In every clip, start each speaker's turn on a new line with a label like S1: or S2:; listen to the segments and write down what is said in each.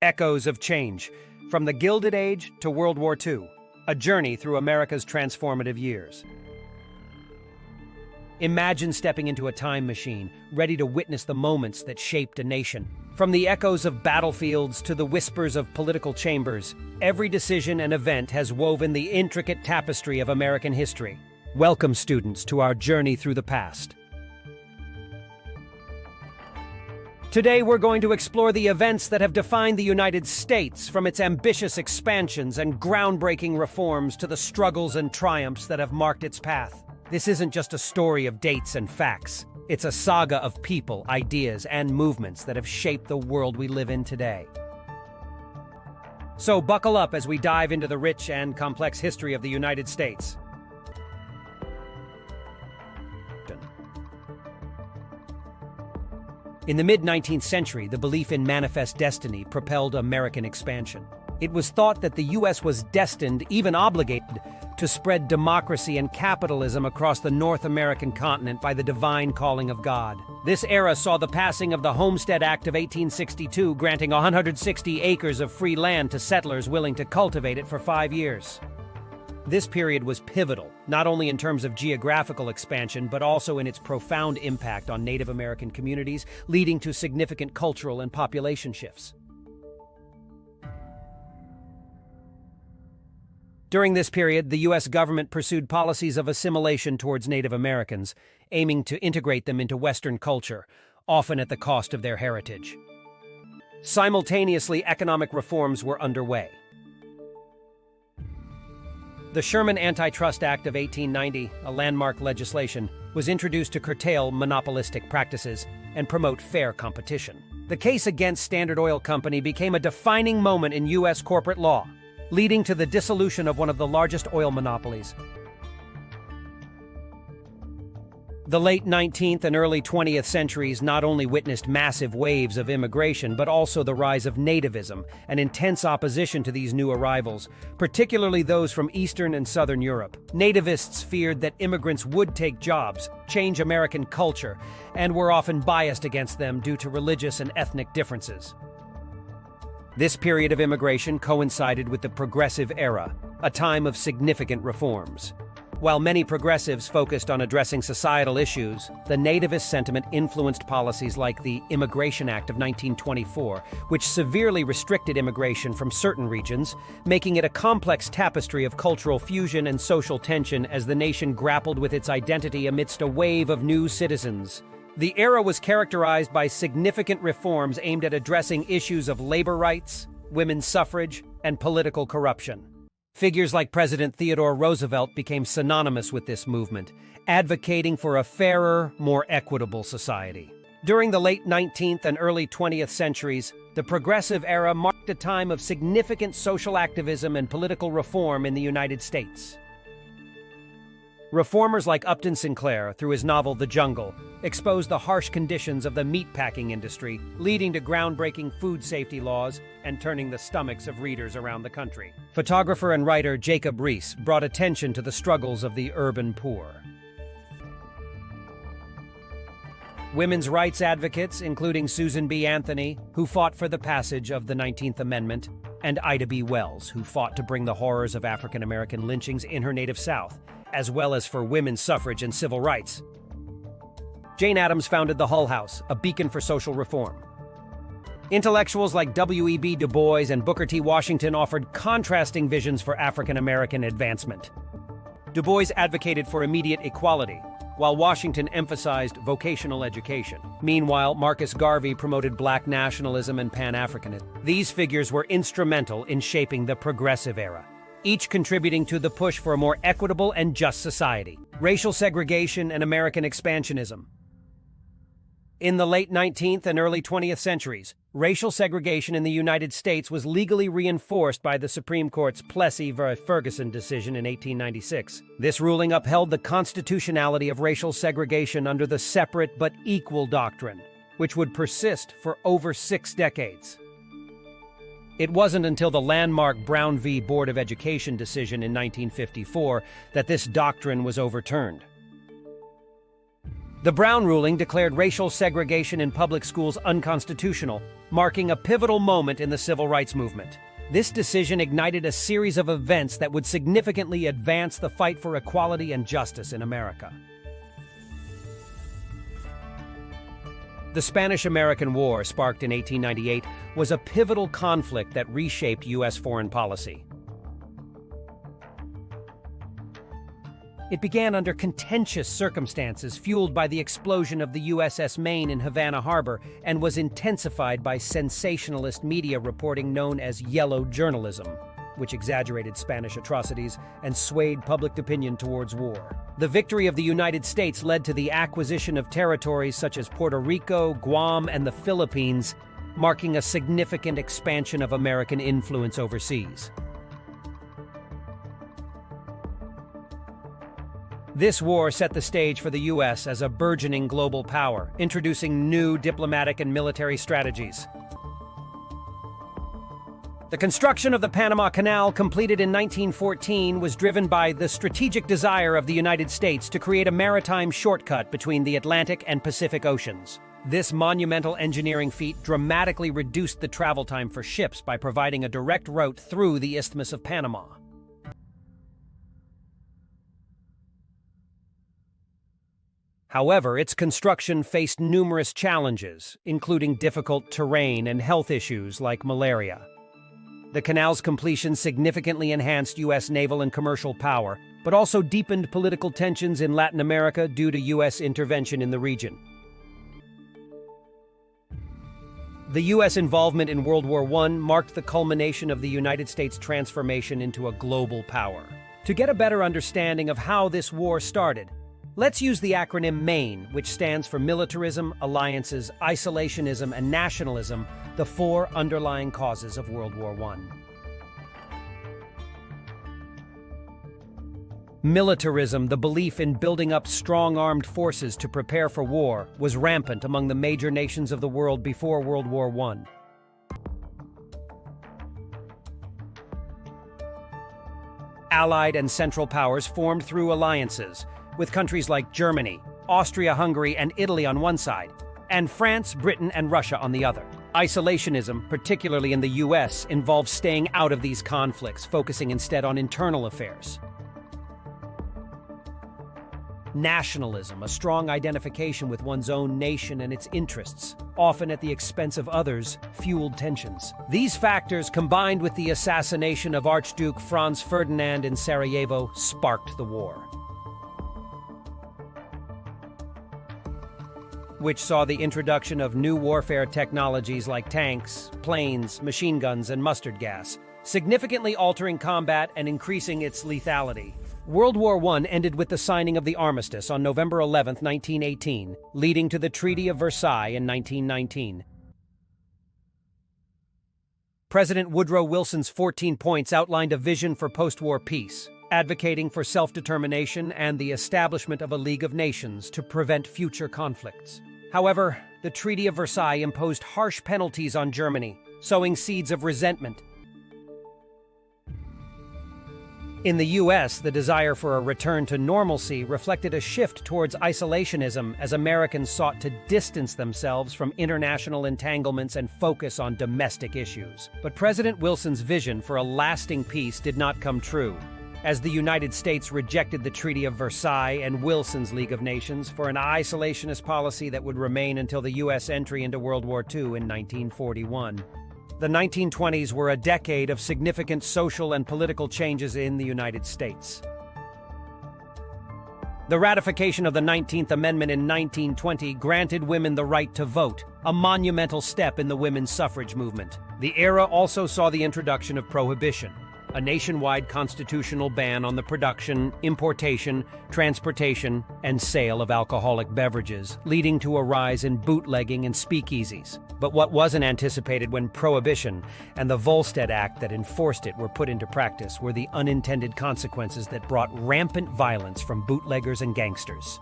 S1: Echoes of change, from the Gilded Age to World War II, a journey through America's transformative years. Imagine stepping into a time machine, ready to witness the moments that shaped a nation. From the echoes of battlefields to the whispers of political chambers, every decision and event has woven the intricate tapestry of American history. Welcome, students, to our journey through the past. Today, we're going to explore the events that have defined the United States, from its ambitious expansions and groundbreaking reforms to the struggles and triumphs that have marked its path. This isn't just a story of dates and facts. It's a saga of people, ideas, and movements that have shaped the world we live in today. So buckle up as we dive into the rich and complex history of the United States. In the mid-19th century, the belief in manifest destiny propelled American expansion. It was thought that the U.S. was destined, even obligated, to spread democracy and capitalism across the North American continent by the divine calling of God. This era saw the passing of the Homestead Act of 1862, granting 160 acres of free land to settlers willing to cultivate it for 5 years. This period was pivotal, not only in terms of geographical expansion, but also in its profound impact on Native American communities, leading to significant cultural and population shifts. During this period, the U.S. government pursued policies of assimilation towards Native Americans, aiming to integrate them into Western culture, often at the cost of their heritage. Simultaneously, economic reforms were underway. The Sherman Antitrust Act of 1890, a landmark legislation, was introduced to curtail monopolistic practices and promote fair competition. The case against Standard Oil Company became a defining moment in U.S. corporate law, leading to the dissolution of one of the largest oil monopolies. The late 19th and early 20th centuries not only witnessed massive waves of immigration, but also the rise of nativism and intense opposition to these new arrivals, particularly those from Eastern and Southern Europe. Nativists feared that immigrants would take jobs, change American culture, and were often biased against them due to religious and ethnic differences. This period of immigration coincided with the Progressive Era, a time of significant reforms. While many progressives focused on addressing societal issues, the nativist sentiment influenced policies like the Immigration Act of 1924, which severely restricted immigration from certain regions, making it a complex tapestry of cultural fusion and social tension as the nation grappled with its identity amidst a wave of new citizens. The era was characterized by significant reforms aimed at addressing issues of labor rights, women's suffrage, and political corruption. Figures like President Theodore Roosevelt became synonymous with this movement, advocating for a fairer, more equitable society. During the late 19th and early 20th centuries, the Progressive Era marked a time of significant social activism and political reform in the United States. Reformers like Upton Sinclair, through his novel The Jungle, exposed the harsh conditions of the meatpacking industry, leading to groundbreaking food safety laws and turning the stomachs of readers around the country. Photographer and writer Jacob Riis brought attention to the struggles of the urban poor. Women's rights advocates, including Susan B. Anthony, who fought for the passage of the 19th Amendment, and Ida B. Wells, who fought to bring the horrors of African American lynchings in her native South, as well as for women's suffrage and civil rights. Jane Addams founded the Hull House, a beacon for social reform. Intellectuals like W.E.B. Du Bois and Booker T. Washington offered contrasting visions for African American advancement. Du Bois advocated for immediate equality, while Washington emphasized vocational education. Meanwhile, Marcus Garvey promoted Black nationalism and Pan-Africanism. These figures were instrumental in shaping the Progressive Era, each contributing to the push for a more equitable and just society. Racial segregation and American expansionism. In the late 19th and early 20th centuries, racial segregation in the United States was legally reinforced by the Supreme Court's Plessy v. Ferguson decision in 1896. This ruling upheld the constitutionality of racial segregation under the separate but equal doctrine, which would persist for over 6 decades. It wasn't until the landmark Brown v. Board of Education decision in 1954 that this doctrine was overturned. The Brown ruling declared racial segregation in public schools unconstitutional, marking a pivotal moment in the civil rights movement. This decision ignited a series of events that would significantly advance the fight for equality and justice in America. The Spanish-American War, sparked in 1898, was a pivotal conflict that reshaped U.S. foreign policy. It began under contentious circumstances fueled by the explosion of the USS Maine in Havana Harbor and was intensified by sensationalist media reporting known as yellow journalism, which exaggerated Spanish atrocities and swayed public opinion towards war. The victory of the United States led to the acquisition of territories such as Puerto Rico, Guam, and the Philippines, marking a significant expansion of American influence overseas. This war set the stage for the U.S. as a burgeoning global power, introducing new diplomatic and military strategies. The construction of the Panama Canal, completed in 1914, was driven by the strategic desire of the United States to create a maritime shortcut between the Atlantic and Pacific Oceans. This monumental engineering feat dramatically reduced the travel time for ships by providing a direct route through the Isthmus of Panama. However, its construction faced numerous challenges, including difficult terrain and health issues like malaria. The canal's completion significantly enhanced U.S. naval and commercial power, but also deepened political tensions in Latin America due to U.S. intervention in the region. The U.S. involvement in World War I marked the culmination of the United States' transformation into a global power. To get a better understanding of how this war started, let's use the acronym MAIN, which stands for Militarism, Alliances, Isolationism, and Nationalism, the four underlying causes of World War I. Militarism, the belief in building up strong armed forces to prepare for war, was rampant among the major nations of the world before World War I. Allied and Central Powers formed through alliances, with countries like Germany, Austria-Hungary, and Italy on one side, and France, Britain, and Russia on the other. Isolationism, particularly in the U.S., involves staying out of these conflicts, focusing instead on internal affairs. Nationalism, a strong identification with one's own nation and its interests, often at the expense of others, fueled tensions. These factors, combined with the assassination of Archduke Franz Ferdinand in Sarajevo, sparked the war, which saw the introduction of new warfare technologies like tanks, planes, machine guns, and mustard gas, significantly altering combat and increasing its lethality. World War I ended with the signing of the armistice on November 11, 1918, leading to the Treaty of Versailles in 1919. President Woodrow Wilson's 14 points outlined a vision for post-war peace, advocating for self-determination and the establishment of a League of Nations to prevent future conflicts. However, the Treaty of Versailles imposed harsh penalties on Germany, sowing seeds of resentment. In the U.S., the desire for a return to normalcy reflected a shift towards isolationism as Americans sought to distance themselves from international entanglements and focus on domestic issues. But President Wilson's vision for a lasting peace did not come true, as the United States rejected the Treaty of Versailles and Wilson's League of Nations for an isolationist policy that would remain until the U.S. entry into World War II in 1941. The 1920s were a decade of significant social and political changes in the United States. The ratification of the 19th Amendment in 1920 granted women the right to vote, a monumental step in the women's suffrage movement. The era also saw the introduction of prohibition, a nationwide constitutional ban on the production, importation, transportation, and sale of alcoholic beverages, leading to a rise in bootlegging and speakeasies. But what wasn't anticipated when Prohibition and the Volstead Act that enforced it were put into practice were the unintended consequences that brought rampant violence from bootleggers and gangsters.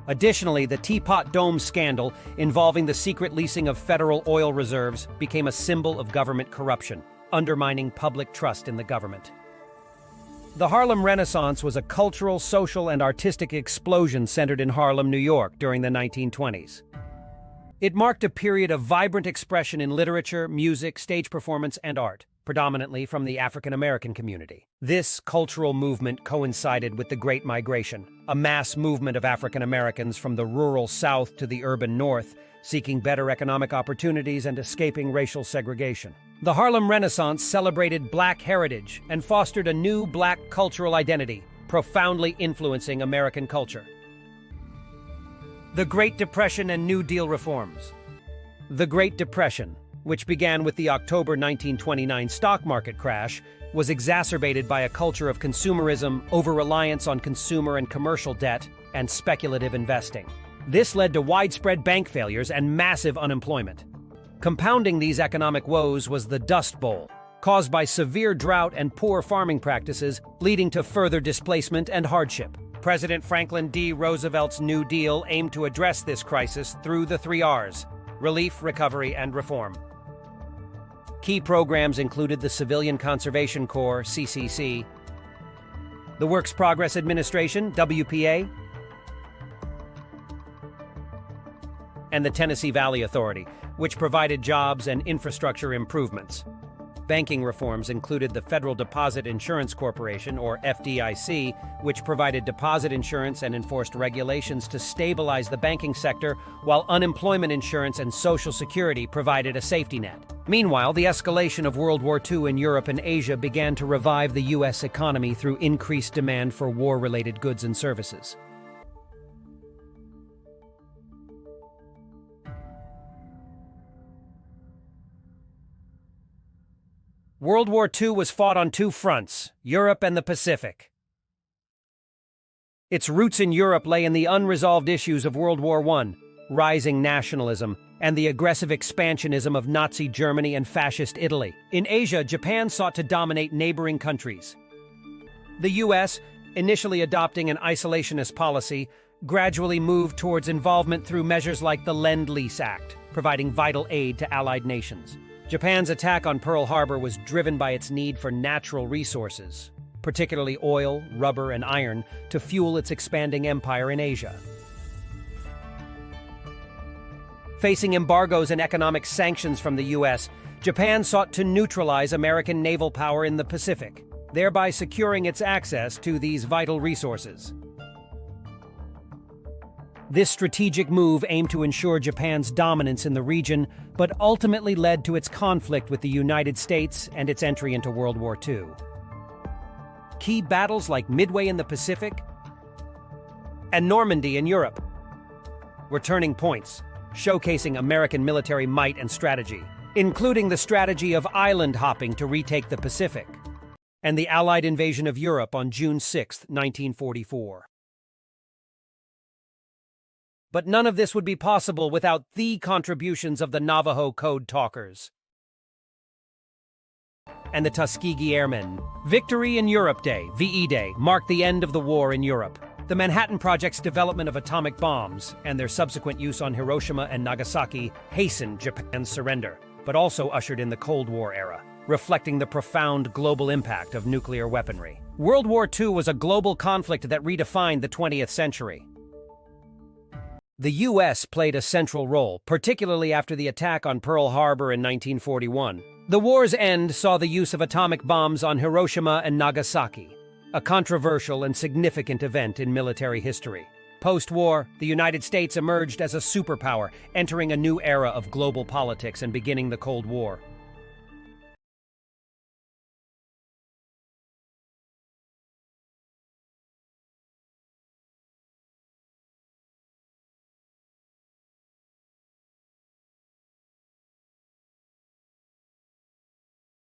S1: Additionally, the Teapot Dome scandal involving the secret leasing of federal oil reserves became a symbol of government corruption, undermining public trust in the government. The Harlem Renaissance was a cultural, social, and artistic explosion centered in Harlem, New York during the 1920s. It marked a period of vibrant expression in literature, music, stage performance, and art, predominantly from the African American community. This cultural movement coincided with the Great Migration, a mass movement of African Americans from the rural South to the urban North, seeking better economic opportunities and escaping racial segregation. The Harlem Renaissance celebrated Black heritage and fostered a new Black cultural identity, profoundly influencing American culture. The Great Depression and New Deal reforms. The Great Depression, which began with the October 1929 stock market crash, was exacerbated by a culture of consumerism, over-reliance on consumer and commercial debt, and speculative investing. This led to widespread bank failures and massive unemployment. Compounding these economic woes was the Dust Bowl, caused by severe drought and poor farming practices, leading to further displacement and hardship. President Franklin D. Roosevelt's New Deal aimed to address this crisis through the 3 R's: relief, recovery, and reform. Key programs included the Civilian Conservation Corps, CCC, the Works Progress Administration, WPA, and the Tennessee Valley Authority, which provided jobs and infrastructure improvements. Banking reforms included the Federal Deposit Insurance Corporation, or FDIC, which provided deposit insurance and enforced regulations to stabilize the banking sector, while unemployment insurance and Social Security provided a safety net. Meanwhile, the escalation of World War II in Europe and Asia began to revive the U.S. economy through increased demand for war-related goods and services. World War II was fought on 2 fronts, Europe and the Pacific. Its roots in Europe lay in the unresolved issues of World War I, rising nationalism, and the aggressive expansionism of Nazi Germany and Fascist Italy. In Asia, Japan sought to dominate neighboring countries. The U.S., initially adopting an isolationist policy, gradually moved towards involvement through measures like the Lend-Lease Act, providing vital aid to Allied nations. Japan's attack on Pearl Harbor was driven by its need for natural resources, particularly oil, rubber, and iron, to fuel its expanding empire in Asia. Facing embargoes and economic sanctions from the U.S., Japan sought to neutralize American naval power in the Pacific, thereby securing its access to these vital resources. This strategic move aimed to ensure Japan's dominance in the region, but ultimately led to its conflict with the United States and its entry into World War II. Key battles like Midway in the Pacific and Normandy in Europe were turning points, showcasing American military might and strategy, including the strategy of island hopping to retake the Pacific, and the Allied invasion of Europe on June 6, 1944. But none of this would be possible without the contributions of the Navajo Code Talkers and the Tuskegee Airmen. Victory in Europe Day, VE Day, marked the end of the war in Europe. The Manhattan Project's development of atomic bombs and their subsequent use on Hiroshima and Nagasaki hastened Japan's surrender, but also ushered in the Cold War era, reflecting the profound global impact of nuclear weaponry. World War II was a global conflict that redefined the 20th century. The U.S. played a central role, particularly after the attack on Pearl Harbor in 1941. The war's end saw the use of atomic bombs on Hiroshima and Nagasaki, a controversial and significant event in military history. Post-war, the United States emerged as a superpower, entering a new era of global politics and beginning the Cold War.